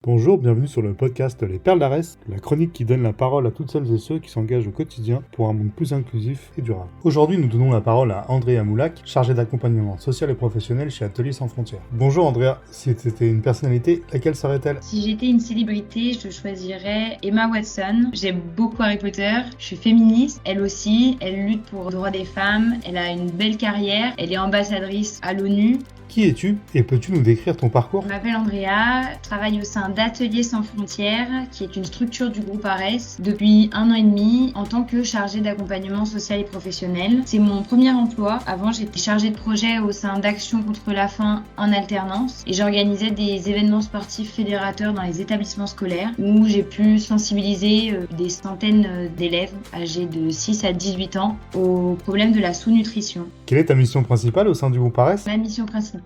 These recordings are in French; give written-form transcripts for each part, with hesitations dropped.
Bonjour, bienvenue sur le podcast Les Perles d'Arès, la chronique qui donne la parole à toutes celles et ceux qui s'engagent au quotidien pour un monde plus inclusif et durable. Aujourd'hui, nous donnons la parole à Andrea Moulac, chargée d'accompagnement social et professionnel chez Ateliers sans frontières. Bonjour Andrea, si c'était une personnalité, laquelle serait-elle ? Si j'étais une célébrité, je choisirais Emma Watson. J'aime beaucoup Harry Potter, je suis féministe, elle aussi, elle lutte pour le droit des femmes, elle a une belle carrière, elle est ambassadrice à l'ONU. Qui es-tu et peux-tu nous décrire ton parcours ? Je m'appelle Andrea, je travaille au sein d'Ateliers sans frontières, qui est une structure du groupe ARES, depuis 1 an et demi en tant que chargée d'accompagnement social et professionnel. C'est mon premier emploi. Avant, j'étais chargée de projet au sein d'Action contre la faim en alternance et j'organisais des événements sportifs fédérateurs dans les établissements scolaires où j'ai pu sensibiliser des centaines d'élèves âgés de 6 à 18 ans au problème de la sous-nutrition. Quelle est ta mission principale au sein du groupe ARES ? Ma mission principale,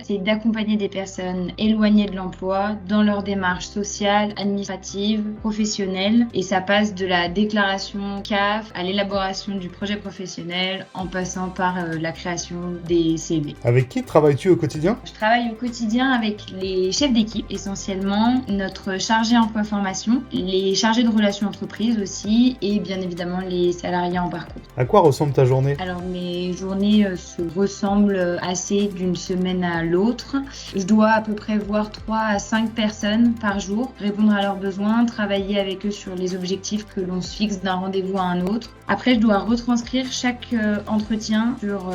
c'est d'accompagner des personnes éloignées de l'emploi dans leur démarche sociale, administrative, professionnelle. Et ça passe de la déclaration CAF à l'élaboration du projet professionnel en passant par la création des CV. Avec qui travailles-tu au quotidien ? Je travaille au quotidien avec les chefs d'équipe, essentiellement notre chargé emploi formation, les chargés de relations entreprises aussi et bien évidemment les salariés en parcours. À quoi ressemble ta journée ? Alors mes journées se ressemblent assez d'une semaine à l'autre. Je dois à peu près voir 3 à 5 personnes par jour, répondre à leurs besoins, travailler avec eux sur les objectifs que l'on se fixe d'un rendez-vous à un autre. Après, je dois retranscrire chaque entretien sur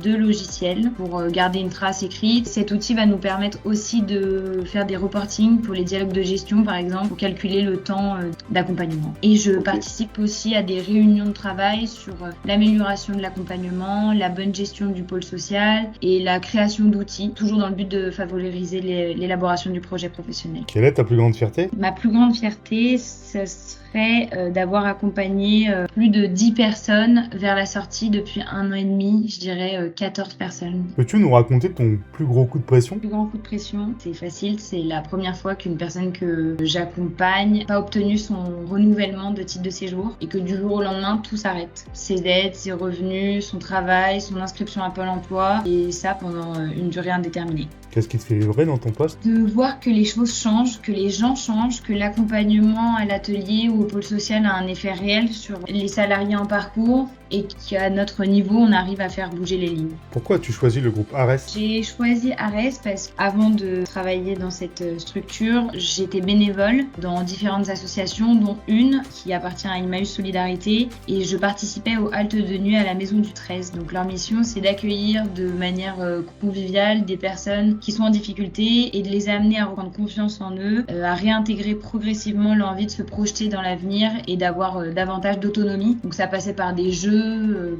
2 logiciels pour garder une trace écrite. Cet outil va nous permettre aussi de faire des reportings pour les dialogues de gestion, par exemple, pour calculer le temps d'accompagnement. Et je participe aussi à des réunions de travail sur l'amélioration de l'accompagnement, la bonne gestion du pôle social et la création d'outils, toujours dans le but de favoriser l'élaboration du projet professionnel. Quelle est ta plus grande fierté ? Ma plus grande fierté, ce serait d'avoir accompagné plus de 10 personnes vers la sortie depuis 1 an et demi, je dirais 14 personnes. Peux-tu nous raconter ton plus gros coup de pression ? Le plus grand coup de pression, c'est facile, c'est la première fois qu'une personne que j'accompagne n'a pas obtenu son renouvellement de titre de séjour et que du jour au lendemain, tout s'arrête. Ses aides, ses revenus, son travail, son inscription à Pôle emploi et ça pendant une durée indéterminée. Qu'est-ce qui te fait vibrer dans ton poste ? De voir que les choses changent, que les gens changent, que l'accompagnement à l'atelier ou au pôle social a un effet réel sur les salariés en parcours et qu'à notre niveau, on arrive à faire bouger les lignes. Pourquoi as-tu choisi le groupe ARES ? J'ai choisi ARES parce qu'avant de travailler dans cette structure, j'étais bénévole dans différentes associations, dont une qui appartient à Emmaüs Solidarité et je participais aux haltes de nuit à la Maison du 13. Donc leur mission, c'est d'accueillir de manière conviviale des personnes qui sont en difficulté et de les amener à reprendre confiance en eux, à réintégrer progressivement l'envie de se projeter dans l'avenir et d'avoir davantage d'autonomie. Donc ça passait par des jeux,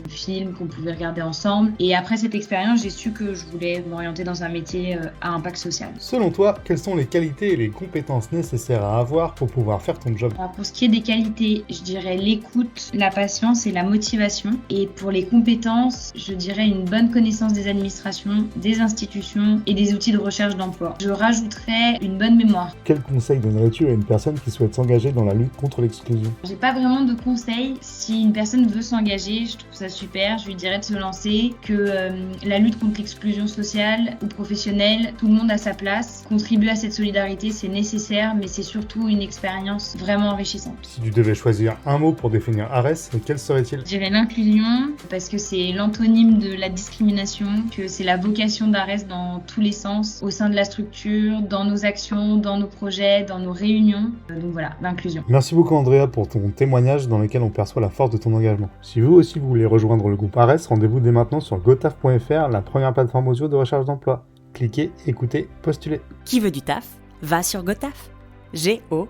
films qu'on pouvait regarder ensemble. Et après cette expérience, j'ai su que je voulais m'orienter dans un métier à impact social. Selon toi, quelles sont les qualités et les compétences nécessaires à avoir pour pouvoir faire ton job ? Alors pour ce qui est des qualités, je dirais l'écoute, la patience et la motivation. Et pour les compétences, je dirais une bonne connaissance des administrations, des institutions et des outils de recherche d'emploi. Je rajouterais une bonne mémoire. Quel conseil donnerais-tu à une personne qui souhaite s'engager dans la lutte contre l'exclusion ? J'ai pas vraiment de conseils. Si une personne veut s'engager, je trouve ça super. Je lui dirais de se lancer, que la lutte contre l'exclusion sociale ou professionnelle, tout le monde a sa place. Contribuer à cette solidarité, c'est nécessaire, mais c'est surtout une expérience vraiment enrichissante. Si tu devais choisir un mot pour définir ARES, quel serait-il ? Je dirais l'inclusion, parce que c'est l'antonyme de la discrimination, que c'est la vocation d'ARES dans tous les sens, au sein de la structure, dans nos actions, dans nos projets, dans nos réunions. Donc voilà, l'inclusion. Merci beaucoup Andrea pour ton témoignage dans lequel on perçoit la force de ton engagement. Si vous aussi vous voulez rejoindre le groupe ARES, rendez-vous dès maintenant sur gotaf.fr, la première plateforme audio de recherche d'emploi. Cliquez, écoutez, postulez. Qui veut du taf ? Va sur Gotaf. GOTAF.fr.